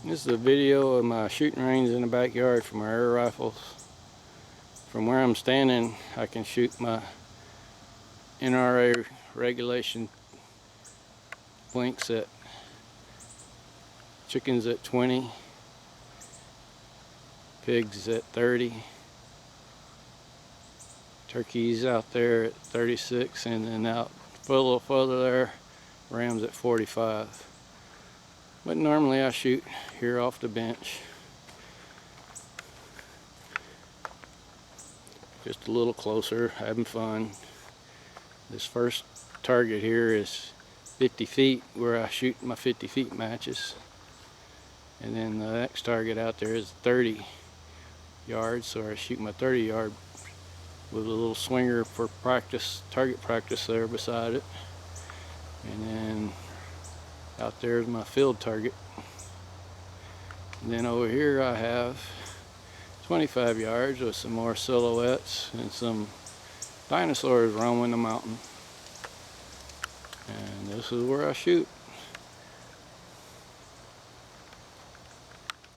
This is a video of my shooting range in the backyard for my air rifles. From where I'm standing, I can shoot my NRA regulation blinks at chickens at 20, pigs at 30, turkeys out there at 36, and then out a little further there, rams at 45. But normally I shoot here off the bench. Just a little closer, having fun. This first target here is 50 feet where I shoot my 50 feet matches. And then the next target out there is 30 yards, so I shoot my 30 yard with a little swinger for practice, target practice there beside it. And then out there is my field target. And then over here I have 25 yards with some more silhouettes and some dinosaurs roaming the mountain. And this is where I shoot.